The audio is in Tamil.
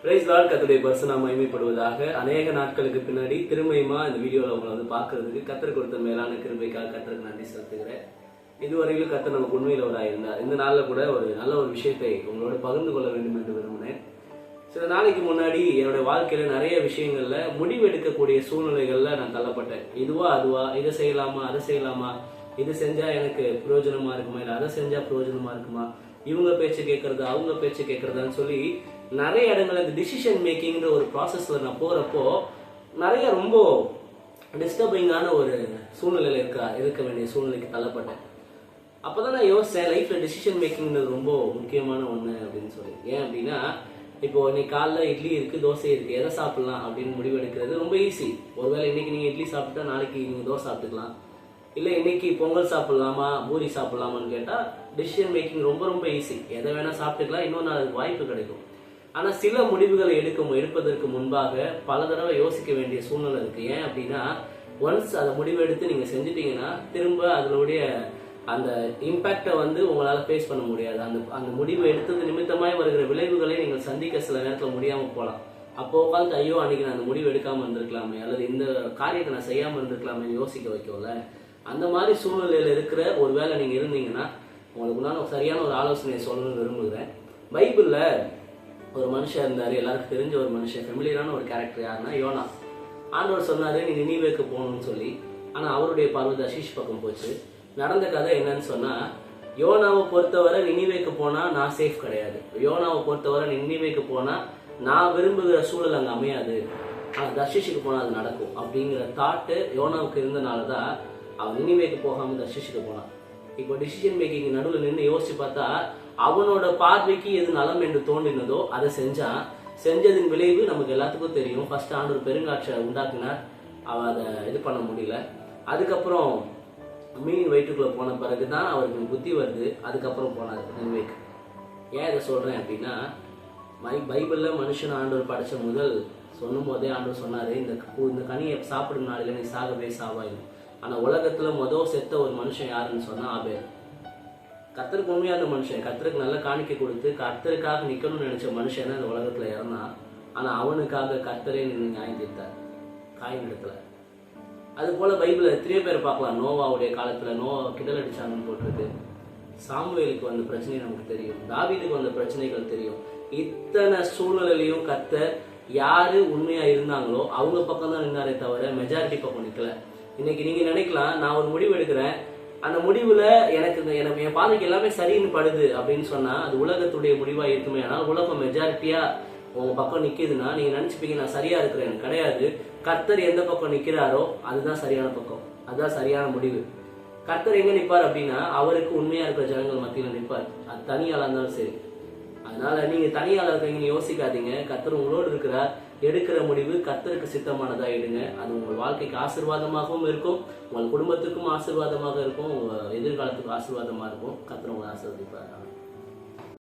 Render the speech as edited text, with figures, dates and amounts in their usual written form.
Price Lord. கர்த்தருடைய பரிசுத்தம் மகிமைப்படுவதாக. அநேக நாட்களுக்கு பின்னாடி திரும்பியுமா இந்த வீடியோவில் உங்களை பார்க்கறதுக்கு கர்த்தர் கொடுத்த மேலான கிருபைக்காக கர்த்தருக்கு நன்றி செலுத்துகிறேன். இதுவரையிலும் கர்த்தர் நமக்கு உண்மையிலவராக இருந்தார். இந்த நாளில் கூட ஒரு நல்ல ஒரு விஷயத்தை உங்களோட பகிர்ந்து கொள்ள வேண்டும் என்று விரும்பினேன். சில நாளைக்கு முன்னாடி என்னோட வாழ்க்கையில நிறைய விஷயங்கள்ல முடிவு எடுக்கக்கூடிய சூழ்நிலைகள்ல நான் தள்ளப்பட்டேன். இதுவா அதுவா, இதை செய்யலாமா அதை செய்யலாமா, இது செஞ்சா எனக்கு பிரயோஜனமா இருக்குமா, இல்லை அதை செஞ்சா பிரயோஜனமா இருக்குமா, இவங்க பேச்சு கேட்கறது அவங்க பேச்சு கேட்கறதான்னு சொல்லி நிறைய இடங்கள்ல இந்த டிசிஷன் மேக்கிங்ன்ற ஒரு ப்ராசஸ்ல நான் போறப்போ நிறைய ரொம்ப டிஸ்டர்பிங்கான ஒரு சூழ்நிலையில இருக்க வேண்டிய சூழ்நிலைக்கு தள்ளப்பட்டேன். அப்பதான் நான் யோசிச்சேன், லைஃப்ல டிசிஷன் மேக்கிங்ன்றது ரொம்ப முக்கியமான ஒண்ணு அப்படின்னு சொல்லி. ஏன் அப்படின்னா, இப்போ இன்னைக்கு காலைல இட்லி இருக்கு, தோசை இருக்கு, எதை சாப்பிடலாம் அப்படின்னு முடிவு எடுக்கிறது ரொம்ப ஈஸி. ஒருவேளை இன்னைக்கு நீங்க இட்லி சாப்பிட்டா நாளைக்கு நீங்க தோசை சாப்பிட்டுக்கலாம். இல்லை இன்னைக்கு பொங்கல் சாப்பிடலாமா பூரி சாப்பிடலாமான்னு கேட்டா டிசிஷன் மேக்கிங் ரொம்ப ரொம்ப ஈஸி. எதை வேணா சாப்பிட்டுக்கலாம், இன்னொரு நாளுக்கு வாய்ப்பு கிடைக்கும். ஆனா சில முடிவுகளை எடுப்பதற்கு முன்பாக பல தடவை யோசிக்க வேண்டிய சூழ்நிலை இருக்கு. ஏன் அப்படின்னா, ஒன்ஸ் அதை முடிவு எடுத்து நீங்க செஞ்சுட்டீங்கன்னா திரும்ப அதனுடைய அந்த இம்பாக்டை உங்களால ஃபேஸ் பண்ண முடியாது. அந்த முடிவு எடுத்தது நிமித்தமாய் வருகிற விளைவுகளை நீங்கள் சந்திக்க சில நேரத்தில் முடியாம போகலாம். அப்போ உட்காந்து ஐயோ அன்னைக்கு நான் அந்த முடிவு எடுக்காம இருந்திருக்கலாமே, அல்லது இந்த காரியத்தை நான் செய்யாம இருந்திருக்கலாமே யோசிக்க வைக்கல. அந்த மாதிரி சூழ்நிலையில இருக்கிற ஒரு வேளை நீங்க இருந்தீங்கன்னா உங்களுக்கு நான் சரியான ஒரு ஆலோசனையை சொல்லணும்னு விரும்புகிறேன். பைபிள்ல ஒரு மனுஷன் இருந்தாரு, எல்லாருக்கும் தெரிஞ்ச ஒரு மனுஷன், ஃபெமிலியரான ஒரு கேரக்டர். யாருன்னா யோனா. ஆண்டவர் சொன்னாரு நீ நினிவேக்கு போகணும்னு சொல்லி. ஆனா அவருடைய பார்வை தர்ஷீஷ் பக்கம் போச்சு. நடந்த கதை என்னன்னு சொன்னா, யோனாவை பொறுத்தவரை நினிவேக்கு போனா நான் சேஃப் கிடையாது, யோனாவை பொறுத்தவரை நினிவேக்கு போனா நான் விரும்புகிற சூழல் அங்க அமையாது, ஆனா தர்ஷீஷுக்கு போனா அது நடக்கும் அப்படிங்கிற தாட்டு யோனாவுக்கு இருந்தனாலதான் அவன் நினிவேக்கு போகாம தர்ஷீஷுக்கு போனான். இப்போ டிசிஷன் மேக்கிங் நடுவில் நின்று யோசிச்சு பார்த்தா அவனோட பார்வைக்கு எது நலம் என்று தோன்றினதோ அதை செஞ்சான். செஞ்சதின் விளைவு நமக்கு எல்லாத்துக்கும் தெரியும். ஃபர்ஸ்ட் ஆண்டவர் பெருங்காற்றை உண்டாக்குனார், அவன் அதை இது பண்ண முடியல. அதுக்கப்புறம் மீன் வயிற்றுக்குள்ள போன பிறகுதான் அவருக்கு புத்தி வருது, அதுக்கப்புறம் போனார் நினிவேக்கு. ஏன் இதை சொல்றேன் அப்படின்னா, பைபிள்ல மனுஷன் ஆண்டவர் படைச்ச முதல் சொல்லும் போதே ஆண்டவர் சொன்னாரு, இந்த கனியை சாப்பிடும் நாளில நீ சாகவே சாவாயும். ஆனா உலகத்துல செத்த ஒரு மனுஷன் யாருன்னு சொன்னா ஆபேல். கர்த்தருக்கு உண்மையான மனுஷன், கர்த்தருக்கு நல்ல காணிக்கை கொடுத்து கர்த்தருக்காக நிக்கணும்னு நினைச்ச மனுஷன் அந்த உலகத்துல இறந்தான். ஆனா அவனுக்காக கர்த்தரே நின்று நியாயம் தீர்த்தார் காயின் இடத்துல. அது போல பைபிள்ல எத்தனையோ பேர் பார்க்கலாம். நோவாவுடைய காலத்துல நோவா கிடல் அடிச்சாங்கன்னு போட்டிருக்கு. சாமுவேலுக்கு வந்த பிரச்சனை நமக்கு தெரியும், தாவீதுக்கு வந்த பிரச்சனைகள் தெரியும். இத்தனை சூழ்நிலையிலையும் கர்த்தர் யாரு உண்மையா இருந்தாங்களோ அவங்க பக்கம் தான் நின்னாரே தவிர மெஜாரிட்டி பக்கம் நிக்கல. இன்னைக்கு நீங்க நினைக்கலாம், நான் ஒரு முடிவு எடுக்கிறேன், அந்த முடிவுல எனக்கு என் பாதைக்கு எல்லாமே சரின்னு படுது அப்படின்னு சொன்னா அது உலகத்துடைய முடிவா இருக்குமே. ஆனால் உலகம் மெஜாரிட்டியா உங்க பக்கம் நிக்குதுன்னா நீங்க நினைச்சுப்பீங்க நான் சரியா இருக்கிறேன். கிடையாது. கர்த்தர் எந்த பக்கம் நிக்கிறாரோ அதுதான் சரியான பக்கம், அதுதான் சரியான முடிவு. கர்த்தர் எங்க நிப்பார் அப்படின்னா அவருக்கு உண்மையா இருக்கிற ஜனங்கள் மத்தியில நிற்பார். அது தனியாளா இருந்தாலும் சரி. அதனால நீங்க தனியாளா இருக்கீங்கன்னு யோசிக்காதீங்க. கர்த்தர் உங்களோடு இருக்கிறார். எடுக்கிற முடிவு கர்த்தருக்கு சித்தமானதா எடுங்க. அது உங்கள் வாழ்க்கைக்கு ஆசீர்வாதமாகவும் இருக்கும், உங்கள் குடும்பத்துக்கும் ஆசீர்வாதமாக இருக்கும், உங்க எதிர்காலத்துக்கும் ஆசீர்வாதமா இருக்கும். கர்த்தர் உங்களை ஆசீர்வதிப்பார்.